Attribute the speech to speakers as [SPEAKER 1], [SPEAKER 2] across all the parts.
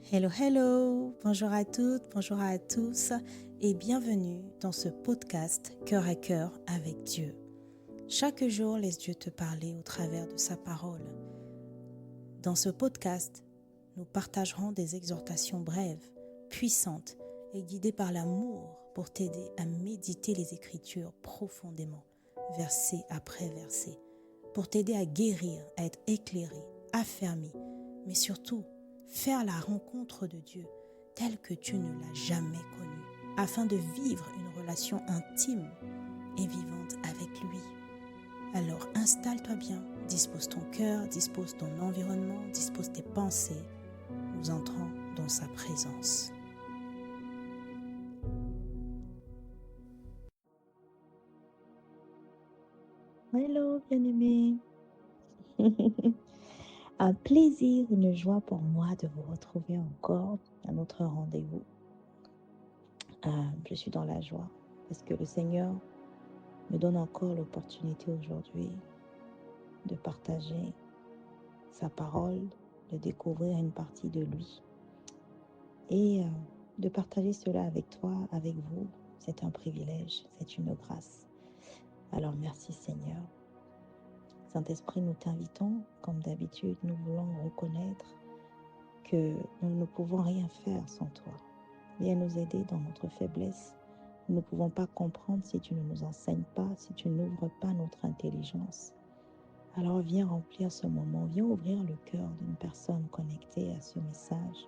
[SPEAKER 1] Hello, hello, bonjour à toutes, bonjour à tous et bienvenue dans ce podcast Cœur à cœur avec Dieu. Chaque jour, laisse Dieu te parler au travers de sa parole. Dans ce podcast, nous partagerons des exhortations brèves, puissantes et guidées par l'amour pour t'aider à méditer les Écritures profondément, verset après verset, pour t'aider à guérir, à être éclairé, affermi, mais surtout faire la rencontre de Dieu telle que tu ne l'as jamais connu, afin de vivre une relation intime et vivante avec lui. Alors installe-toi bien, dispose ton cœur, dispose ton environnement, dispose tes pensées. Nous entrons dans sa présence.
[SPEAKER 2] Hello, bien-aimé. Un plaisir, une joie pour moi de vous retrouver encore à notre rendez-vous. Je suis dans la joie parce que le Seigneur me donne encore l'opportunité aujourd'hui de partager sa parole, de découvrir une partie de lui et de partager cela avec toi, avec vous. C'est un privilège, c'est une grâce. Alors merci Seigneur. Saint-Esprit, nous t'invitons, comme d'habitude, nous voulons reconnaître que nous ne pouvons rien faire sans toi. Viens nous aider dans notre faiblesse. Nous ne pouvons pas comprendre si tu ne nous enseignes pas, si tu n'ouvres pas notre intelligence. Alors viens remplir ce moment, viens ouvrir le cœur d'une personne connectée à ce message.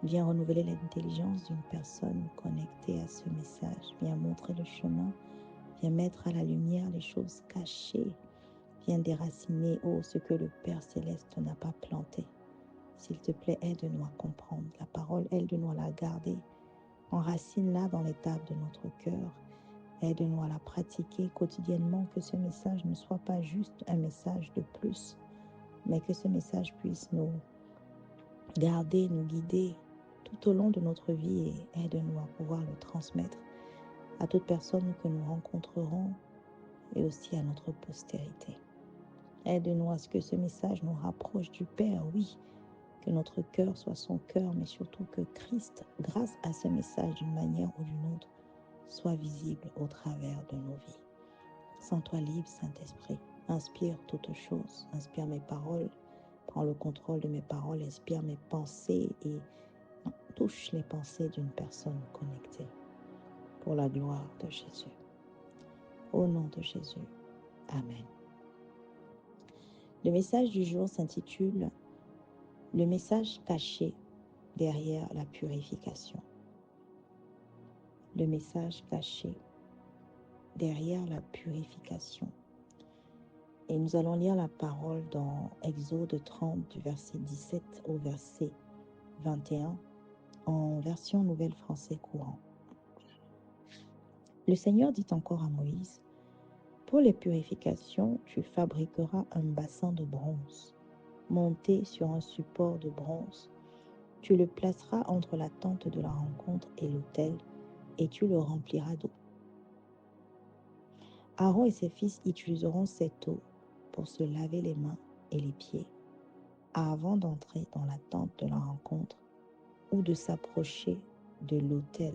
[SPEAKER 2] Viens renouveler l'intelligence d'une personne connectée à ce message. Viens montrer le chemin, viens mettre à la lumière les choses cachées. Viens déraciner, ce que le Père Céleste n'a pas planté. S'il te plaît, aide-nous à comprendre la parole, aide-nous à la garder. Enracine-la dans les tables de notre cœur. Aide-nous à la pratiquer quotidiennement, que ce message ne soit pas juste un message de plus, mais que ce message puisse nous garder, nous guider tout au long de notre vie et aide-nous à pouvoir le transmettre à toute personne que nous rencontrerons et aussi à notre postérité. Aide-nous à ce que ce message nous rapproche du Père, oui, que notre cœur soit son cœur, mais surtout que Christ, grâce à ce message d'une manière ou d'une autre, soit visible au travers de nos vies. Sens-toi libre, Saint-Esprit. Inspire toutes choses. Inspire mes paroles. Prends le contrôle de mes paroles. Inspire mes pensées et touche les pensées d'une personne connectée. Pour la gloire de Jésus. Au nom de Jésus. Amen. Le message du jour s'intitule « Le message caché derrière la purification ». Le message caché derrière la purification. Et nous allons lire la parole dans Exode 30 du verset 17 au verset 21 en version Nouvelle Français courant. Le Seigneur dit encore à Moïse, « Pour les purifications, tu fabriqueras un bassin de bronze, monté sur un support de bronze. Tu le placeras entre la tente de la rencontre et l'autel, et tu le rempliras d'eau. Aaron et ses fils utiliseront cette eau pour se laver les mains et les pieds avant d'entrer dans la tente de la rencontre ou de s'approcher de l'autel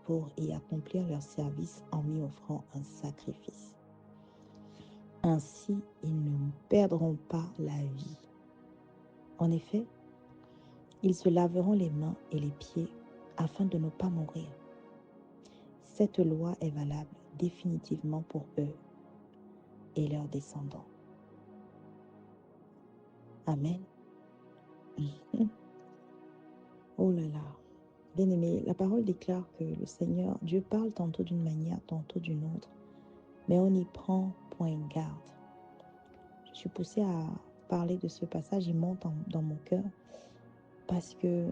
[SPEAKER 2] pour y accomplir leur service en y offrant un sacrifice. Ainsi, ils ne perdront pas la vie. En effet, ils se laveront les mains et les pieds afin de ne pas mourir. Cette loi est valable définitivement pour eux et leurs descendants. Amen. Oh là là. Bien-aimé, la parole déclare que le Seigneur, Dieu parle tantôt d'une manière, tantôt d'une autre, mais on y prend point garde. Je suis poussée à parler de ce passage, il monte dans mon cœur, parce que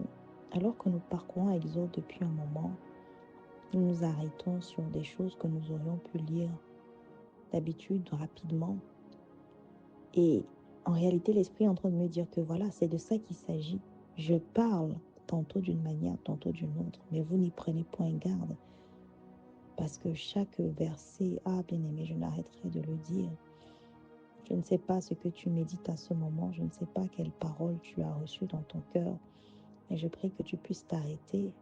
[SPEAKER 2] alors que nous parcourons Exode depuis un moment, nous nous arrêtons sur des choses que nous aurions pu lire d'habitude rapidement. Et en réalité, l'Esprit est en train de me dire que voilà, c'est de ça qu'il s'agit. Je parle tantôt d'une manière, tantôt d'une autre, mais vous n'y prenez point garde. Parce que chaque verset, bien-aimé, je n'arrêterai de le dire. Je ne sais pas ce que tu médites à ce moment, je ne sais pas quelle parole tu as reçue dans ton cœur, Et je prie que tu puisses t'arrêter,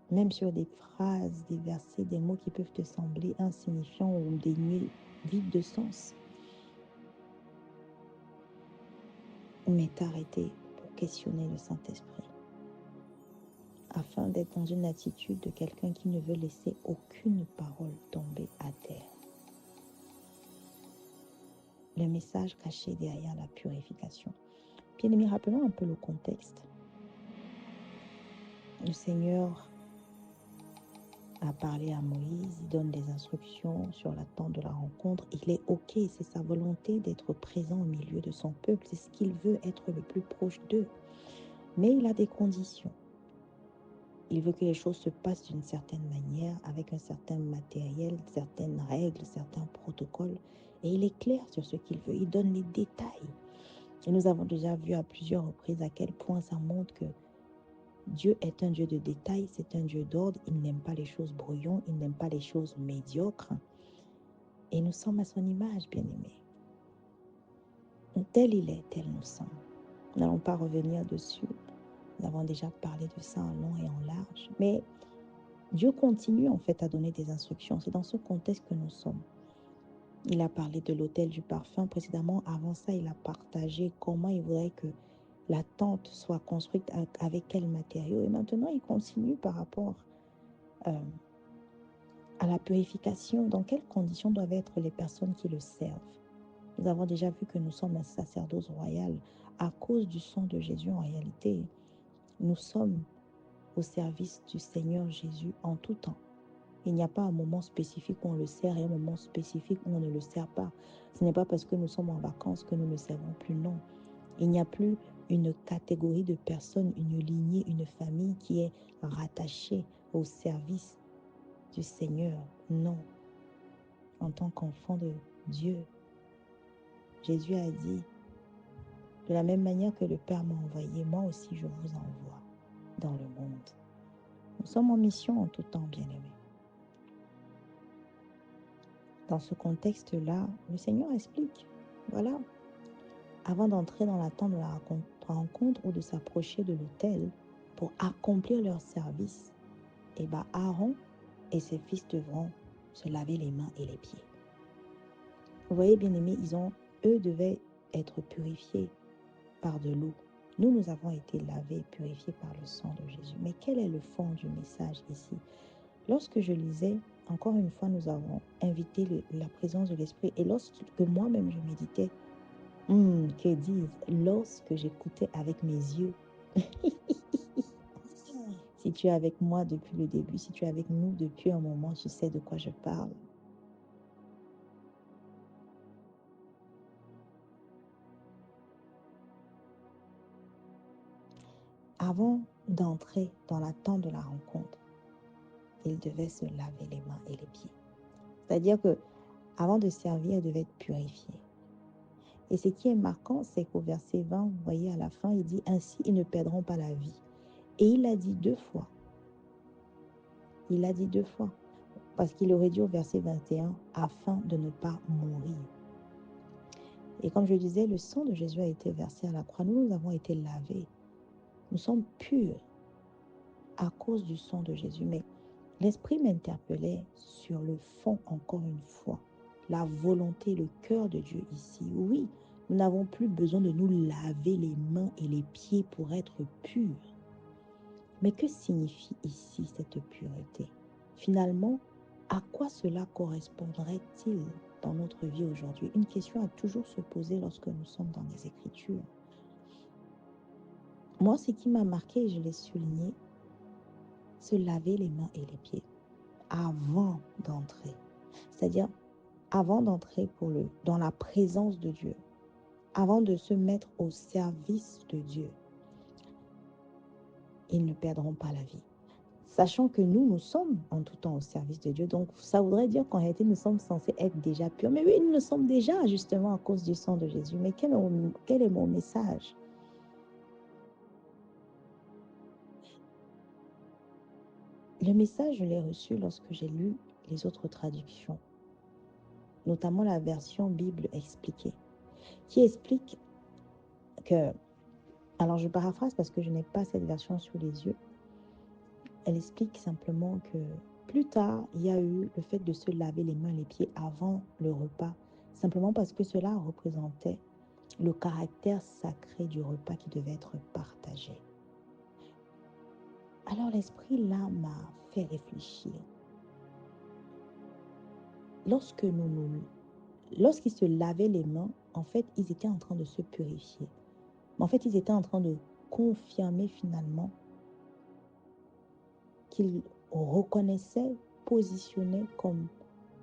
[SPEAKER 2] même sur des phrases, des versets, des mots qui peuvent te sembler insignifiants ou dénués, vides de sens. Mais t'arrêter pour questionner le Saint-Esprit, afin d'être dans une attitude de quelqu'un qui ne veut laisser aucune parole tomber à terre. Le message caché derrière la purification. Bien-aimés, rappelons un peu le contexte. Le Seigneur a parlé à Moïse, il donne des instructions sur l'attente de la rencontre. Il est OK, c'est sa volonté d'être présent au milieu de son peuple, c'est ce qu'il veut, être le plus proche d'eux. Mais il a des conditions. Il veut que les choses se passent d'une certaine manière, avec un certain matériel, certaines règles, certains protocoles. Et il est clair sur ce qu'il veut, il donne les détails. Et nous avons déjà vu à plusieurs reprises à quel point ça montre que Dieu est un Dieu de détails, c'est un Dieu d'ordre, il n'aime pas les choses brouillons, il n'aime pas les choses médiocres. Et nous sommes à son image, bien-aimés. Tel il est, tel nous sommes. Nous n'allons pas revenir dessus. Nous avons déjà parlé de ça en long et en large. Mais Dieu continue en fait à donner des instructions. C'est dans ce contexte que nous sommes. Il a parlé de l'autel du parfum précédemment. Avant ça, il a partagé comment il voudrait que la tente soit construite avec quels matériaux. Et maintenant, il continue par rapport à la purification. Dans quelles conditions doivent être les personnes qui le servent? Nous avons déjà vu que nous sommes un sacerdoce royal. À cause du sang de Jésus, en réalité, nous sommes au service du Seigneur Jésus en tout temps. Il n'y a pas un moment spécifique où on le sert et un moment spécifique où on ne le sert pas. Ce n'est pas parce que nous sommes en vacances que nous ne servons plus, non. Il n'y a plus une catégorie de personnes, une lignée, une famille qui est rattachée au service du Seigneur. Non. En tant qu'enfant de Dieu, Jésus a dit, de la même manière que le Père m'a envoyé, moi aussi je vous envoie dans le monde. Nous sommes en mission en tout temps, bien-aimés. Dans ce contexte-là, le Seigneur explique, voilà, avant d'entrer dans la tente de la rencontre ou de s'approcher de l'autel pour accomplir leur service, Aaron et ses fils devront se laver les mains et les pieds. Vous voyez, bien-aimés, eux devaient être purifiés par de l'eau. Nous avons été lavés, purifiés par le sang de Jésus. Mais quel est le fond du message ici? Lorsque je lisais, encore une fois, nous avons invité la présence de l'Esprit. Et lorsque moi-même je méditais, que disent, lorsque j'écoutais avec mes yeux, si tu es avec moi depuis le début, si tu es avec nous depuis un moment, tu sais de quoi je parle. Avant d'entrer dans la tente de la rencontre, il devait se laver les mains et les pieds. C'est-à-dire que avant de servir, il devait être purifié. Et ce qui est marquant, c'est qu'au verset 20, vous voyez à la fin, il dit « Ainsi, ils ne perdront pas la vie ». Et il l'a dit 2 fois. Il l'a dit 2 fois. Parce qu'il aurait dit au verset 21, « Afin de ne pas mourir ». Et comme je disais, le sang de Jésus a été versé à la croix. Nous avons été lavés. Nous sommes purs à cause du sang de Jésus. Mais l'Esprit m'interpellait sur le fond, encore une fois. La volonté, le cœur de Dieu ici. Oui, nous n'avons plus besoin de nous laver les mains et les pieds pour être purs. Mais que signifie ici cette pureté? Finalement, à quoi cela correspondrait-il dans notre vie aujourd'hui? Une question à toujours se poser lorsque nous sommes dans les Écritures. Moi, ce qui m'a marqué, je l'ai souligné, se laver les mains et les pieds avant d'entrer. C'est-à-dire, avant d'entrer dans la présence de Dieu, avant de se mettre au service de Dieu, ils ne perdront pas la vie. Sachant que nous sommes en tout temps au service de Dieu. Donc, ça voudrait dire qu'en réalité, nous sommes censés être déjà purs. Mais oui, nous le sommes déjà, justement, à cause du sang de Jésus. Mais quel est mon message? Le message, je l'ai reçu lorsque j'ai lu les autres traductions, notamment la version Bible expliquée, qui explique que Alors, je paraphrase parce que je n'ai pas cette version sous les yeux. Elle explique simplement que plus tard, il y a eu le fait de se laver les mains et les pieds avant le repas, simplement parce que cela représentait le caractère sacré du repas qui devait être partagé. Alors l'esprit là m'a fait réfléchir. Lorsqu'ils se lavaient les mains, en fait, ils étaient en train de se purifier. Mais en fait, ils étaient en train de confirmer finalement qu'ils reconnaissaient, positionnaient comme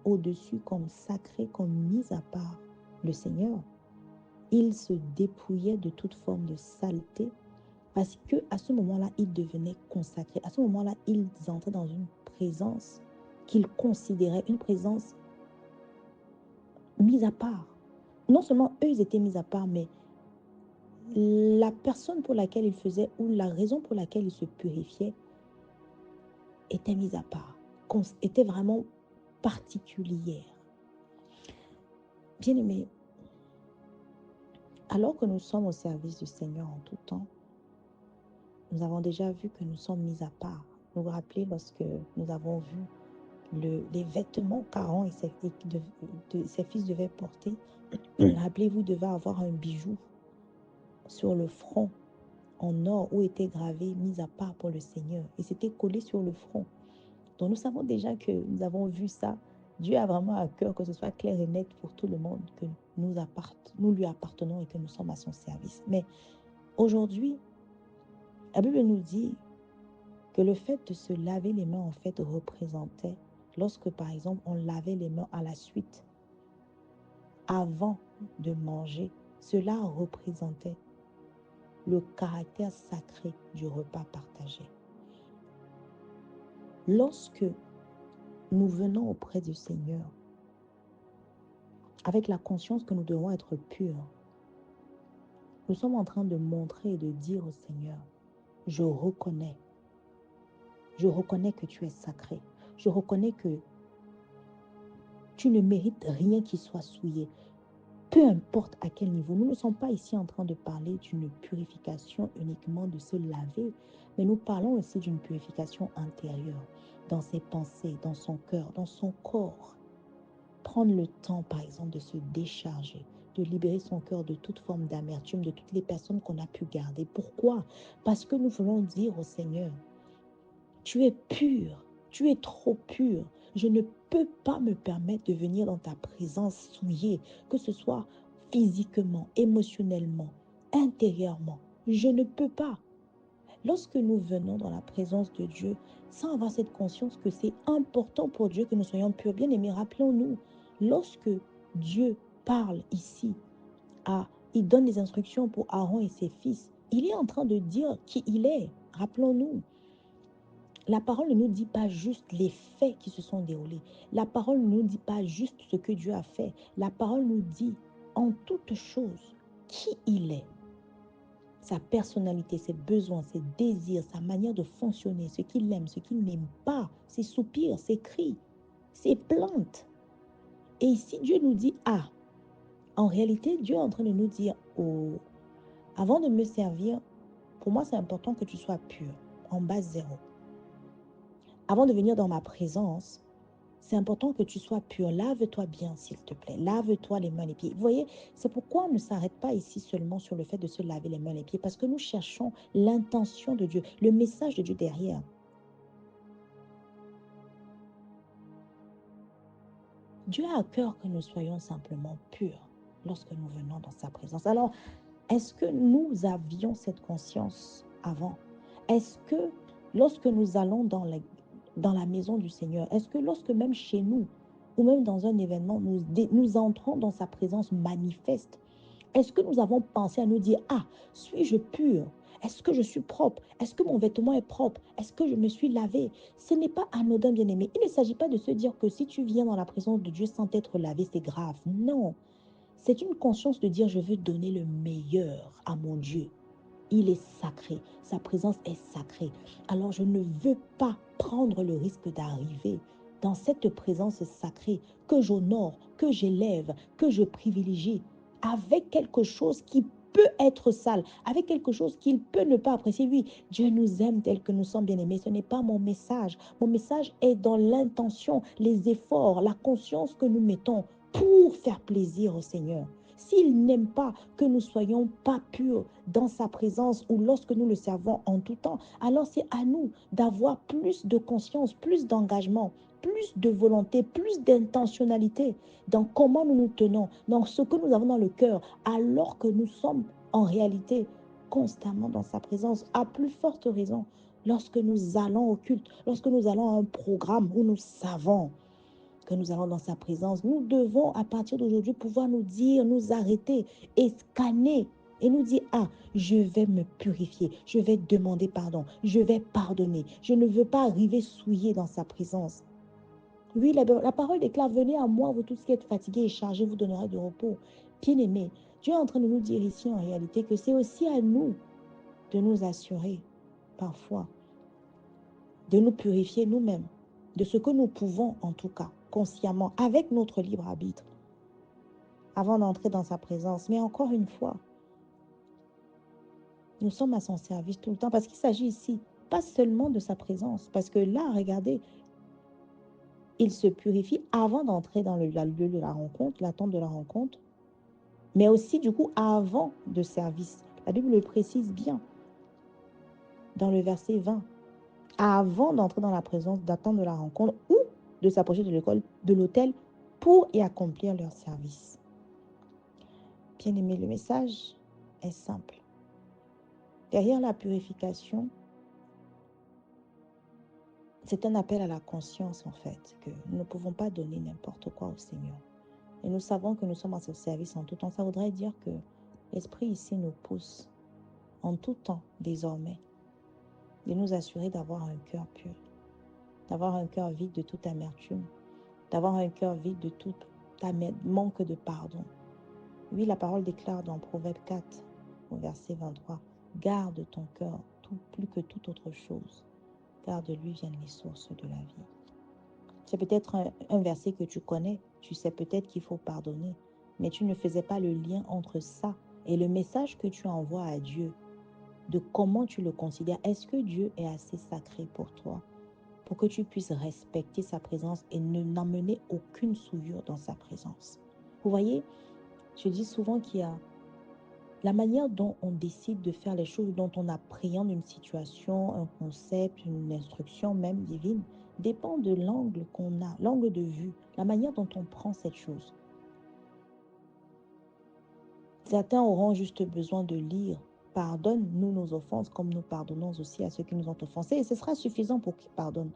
[SPEAKER 2] au-dessus, comme sacré, comme mis à part le Seigneur. Ils se dépouillaient de toute forme de saleté parce que à ce moment-là, ils devenaient consacrés. À ce moment-là, ils entraient dans une présence qu'ils considéraient une présence mise à part. Non seulement eux, ils étaient mis à part, mais la personne pour laquelle ils faisaient ou la raison pour laquelle ils se purifiaient était mise à part, était vraiment particulière. Bien-aimés, alors que nous sommes au service du Seigneur en tout temps, nous avons déjà vu que nous sommes mis à part. Vous vous rappelez lorsque nous avons vu les vêtements qu'Aaron et ses fils devaient porter. Rappelez-vous, devait avoir un bijou sur le front en or où était gravé mis à part pour le Seigneur. Et c'était collé sur le front. Donc nous savons déjà que nous avons vu ça. Dieu a vraiment à cœur que ce soit clair et net pour tout le monde, que nous lui appartenons et que nous sommes à son service. Mais aujourd'hui, la Bible nous dit que le fait de se laver les mains en fait représentait, lorsque par exemple on lavait les mains à la suite, avant de manger, cela représentait le caractère sacré du repas partagé. Lorsque nous venons auprès du Seigneur, avec la conscience que nous devons être purs, nous sommes en train de montrer et de dire au Seigneur, je reconnais que tu es sacré. Je reconnais que tu ne mérites rien qui soit souillé. Peu importe à quel niveau. Nous ne sommes pas ici en train de parler d'une purification uniquement de se laver, mais nous parlons aussi d'une purification intérieure, dans ses pensées, dans son cœur, dans son corps. Prendre le temps, par exemple, de se décharger, de libérer son cœur de toute forme d'amertume, de toutes les personnes qu'on a pu garder. Pourquoi? Parce que nous voulons dire au Seigneur, tu es pur, tu es trop pur. Je ne peux pas me permettre de venir dans ta présence souillée, que ce soit physiquement, émotionnellement, intérieurement. Je ne peux pas. Lorsque nous venons dans la présence de Dieu, sans avoir cette conscience que c'est important pour Dieu que nous soyons purs, bien aimés, rappelons-nous, lorsque Dieu parle ici, il donne des instructions pour Aaron et ses fils, il est en train de dire qui il est. Rappelons-nous. La parole ne nous dit pas juste les faits qui se sont déroulés. La parole ne nous dit pas juste ce que Dieu a fait. La parole nous dit en toute chose qui il est. Sa personnalité, ses besoins, ses désirs, sa manière de fonctionner, ce qu'il aime, ce qu'il n'aime pas, ses soupirs, ses cris, ses plaintes. Et ici, Dieu nous dit, en réalité, Dieu est en train de nous dire, avant de me servir, pour moi, c'est important que tu sois pur, en base zéro. Avant de venir dans ma présence, c'est important que tu sois pur. Lave-toi bien, s'il te plaît. Lave-toi les mains et les pieds. Vous voyez, c'est pourquoi on ne s'arrête pas ici seulement sur le fait de se laver les mains et les pieds, parce que nous cherchons l'intention de Dieu, le message de Dieu derrière. Dieu a à cœur que nous soyons simplement purs lorsque nous venons dans sa présence. Alors, est-ce que nous avions cette conscience avant? Est-ce que lorsque nous allons dans la maison du Seigneur, est-ce que lorsque même chez nous, ou même dans un événement, nous entrons dans sa présence manifeste, est-ce que nous avons pensé à nous dire, suis-je pur? Est-ce que je suis propre? Est-ce que mon vêtement est propre? Est-ce que je me suis lavé? Ce n'est pas anodin, bien-aimé. Il ne s'agit pas de se dire que si tu viens dans la présence de Dieu sans être lavé, c'est grave. Non. C'est une conscience de dire, je veux donner le meilleur à mon Dieu. Il est sacré. Sa présence est sacrée. Alors, je ne veux pas prendre le risque d'arriver dans cette présence sacrée que j'honore, que j'élève, que je privilégie, avec quelque chose qui peut être sale, avec quelque chose qu'il peut ne pas apprécier. Oui, Dieu nous aime tel que nous sommes bien-aimés. Ce n'est pas mon message. Mon message est dans l'intention, les efforts, la conscience que nous mettons pour faire plaisir au Seigneur. S'il n'aime pas que nous soyons pas purs dans sa présence ou lorsque nous le servons en tout temps, alors c'est à nous d'avoir plus de conscience, plus d'engagement, plus de volonté, plus d'intentionnalité dans comment nous nous tenons, dans ce que nous avons dans le cœur, alors que nous sommes en réalité constamment dans sa présence, à plus forte raison lorsque nous allons au culte, lorsque nous allons à un programme où nous savons que nous allons dans sa présence. Nous devons, à partir d'aujourd'hui, pouvoir nous dire, nous arrêter et scanner et nous dire, ah, je vais me purifier, je vais demander pardon, je vais pardonner. Je ne veux pas arriver souillé dans sa présence. Oui, la parole déclare, venez à moi, vous tous qui êtes fatigués et chargés, vous donnerez du repos. Bien-aimés, Dieu est en train de nous dire ici en réalité que c'est aussi à nous de nous assurer, parfois, de nous purifier nous-mêmes, de ce que nous pouvons en tout cas, consciemment, avec notre libre arbitre, avant d'entrer dans sa présence. Mais encore une fois, nous sommes à son service tout le temps parce qu'il s'agit ici pas seulement de sa présence, parce que là, regardez, il se purifie avant d'entrer dans le lieu de la rencontre, la tente de la rencontre, mais aussi du coup avant de service. La Bible le précise bien dans le verset 20. Avant d'entrer dans la présence, d'attendre de la rencontre ou de s'approcher de l'école, de l'autel pour y accomplir leur service. Bien aimé, le message est simple. Derrière la purification, c'est un appel à la conscience en fait, que nous ne pouvons pas donner n'importe quoi au Seigneur. Et nous savons que nous sommes à son service en tout temps. Ça voudrait dire que l'Esprit ici nous pousse en tout temps désormais de nous assurer d'avoir un cœur pur, d'avoir un cœur vide de toute amertume, d'avoir un cœur vide de tout manque de pardon. Oui, la parole déclare dans Proverbe 4, au verset 23, « Garde ton cœur plus que toute autre chose, car de lui viennent les sources de la vie. » C'est peut-être un verset que tu connais, tu sais peut-être qu'il faut pardonner, mais tu ne faisais pas le lien entre ça et le message que tu envoies à Dieu, de comment tu le considères. Est-ce que Dieu est assez sacré pour toi pour que tu puisses respecter sa présence et ne n'amener aucune souillure dans sa présence? Vous voyez, je dis souvent qu'il y a la manière dont on décide de faire les choses, dont on appréhende une situation, un concept, une instruction même divine, dépend de l'angle qu'on a, l'angle de vue, la manière dont on prend cette chose. Certains auront juste besoin de lire « Pardonne-nous nos offenses comme nous pardonnons aussi à ceux qui nous ont offensés » et ce sera suffisant pour qu'ils pardonnent.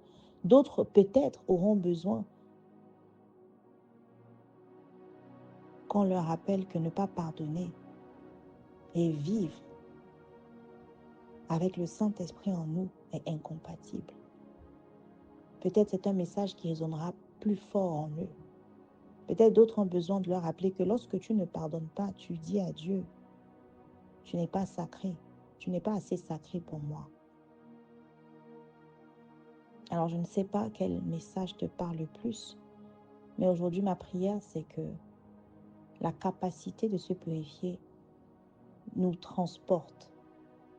[SPEAKER 2] D'autres peut-être auront besoin qu'on leur rappelle que ne pas pardonner et vivre avec le Saint-Esprit en nous est incompatible. Peut-être c'est un message qui résonnera plus fort en eux. Peut-être d'autres ont besoin de leur rappeler que lorsque tu ne pardonnes pas, tu dis à Dieu, tu n'es pas sacré, tu n'es pas assez sacré pour moi. Alors je ne sais pas quel message te parle le plus, mais aujourd'hui ma prière c'est que la capacité de se purifier nous transporte.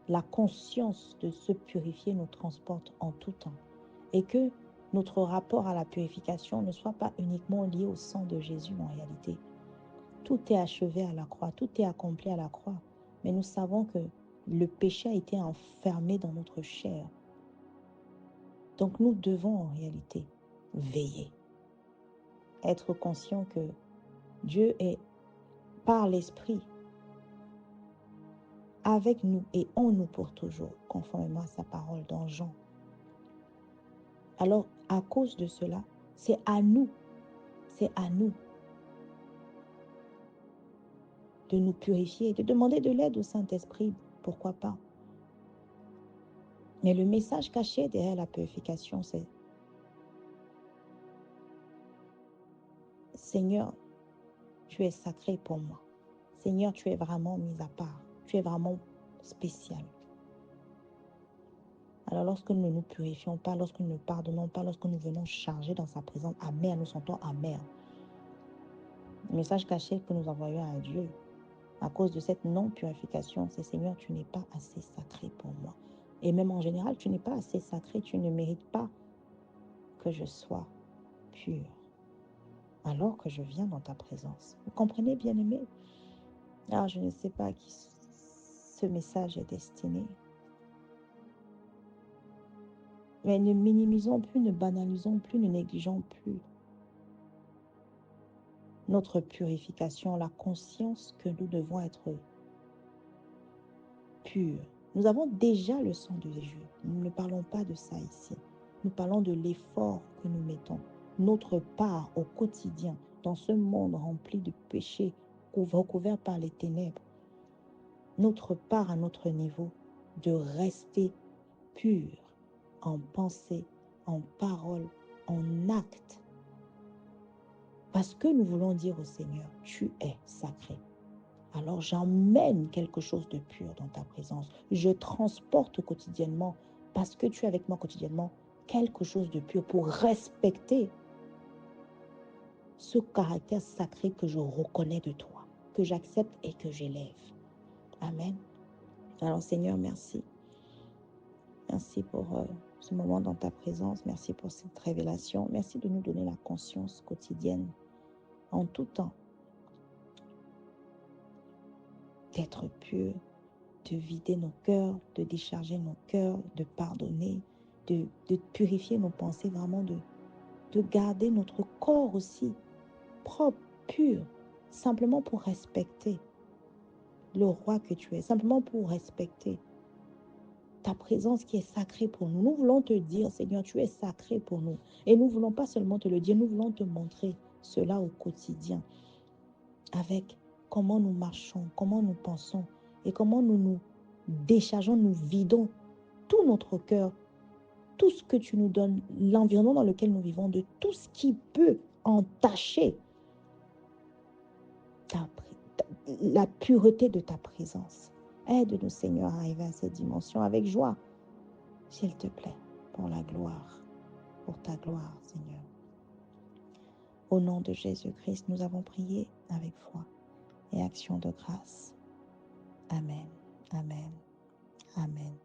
[SPEAKER 2] La conscience de se purifier nous transporte en tout temps. Et que notre rapport à la purification ne soit pas uniquement lié au sang de Jésus en réalité. Tout est achevé à la croix, tout est accompli à la croix. Mais nous savons que le péché a été enfermé dans notre chair. Donc nous devons en réalité veiller. Être conscient que Dieu est par l'Esprit avec nous et en nous pour toujours, conformément à sa parole dans Jean. Alors, à cause de cela, c'est à nous de nous purifier, de demander de l'aide au Saint-Esprit, pourquoi pas. Mais le message caché derrière la purification, c'est « Seigneur, tu es sacré pour moi. Seigneur, tu es vraiment mis à part. Tu es vraiment spécial. » Alors lorsque nous ne nous purifions pas, lorsque nous ne pardonnons pas, lorsque nous venons charger dans sa présence amère, nous sentons amers. Le message caché que nous envoyons à Dieu À cause de cette non-purification, c'est Seigneur, tu n'es pas assez sacré pour moi. Et même en général, tu n'es pas assez sacré, tu ne mérites pas que je sois pur, alors que je viens dans ta présence. Vous comprenez, bien-aimés? Alors, je ne sais pas à qui ce message est destiné. Mais ne minimisons plus, ne banalisons plus, ne négligeons plus notre purification, la conscience que nous devons être purs. Nous avons déjà le sang de Jésus. Nous ne parlons pas de ça ici. Nous parlons de l'effort que nous mettons, notre part au quotidien dans ce monde rempli de péchés, recouvert par les ténèbres. Notre part à notre niveau de rester pur en pensée, en parole, en acte. Parce que nous voulons dire au Seigneur, tu es sacré. Alors j'emmène quelque chose de pur dans ta présence. Je transporte quotidiennement, parce que tu es avec moi quotidiennement, quelque chose de pur pour respecter ce caractère sacré que je reconnais de toi, que j'accepte et que j'élève. Amen. Alors Seigneur, merci. Merci pour ce moment dans ta présence. Merci pour cette révélation. Merci de nous donner la conscience quotidienne, en tout temps, d'être pur, de vider nos cœurs, de décharger nos cœurs, de pardonner, de purifier nos pensées, vraiment de garder notre corps aussi propre, pur, simplement pour respecter le roi que tu es, simplement pour respecter ta présence qui est sacrée pour nous. Nous voulons te dire, Seigneur, tu es sacré pour nous. Et nous ne voulons pas seulement te le dire, nous voulons te montrer cela au quotidien, avec comment nous marchons, comment nous pensons et comment nous nous déchargeons, nous vidons tout notre cœur, tout ce que tu nous donnes, l'environnement dans lequel nous vivons, de tout ce qui peut entacher la pureté de ta présence. Aide-nous, Seigneur, à arriver à cette dimension avec joie, s'il te plaît, pour la gloire, pour ta gloire, Seigneur. Au nom de Jésus-Christ, nous avons prié avec foi et action de grâce. Amen, amen, amen.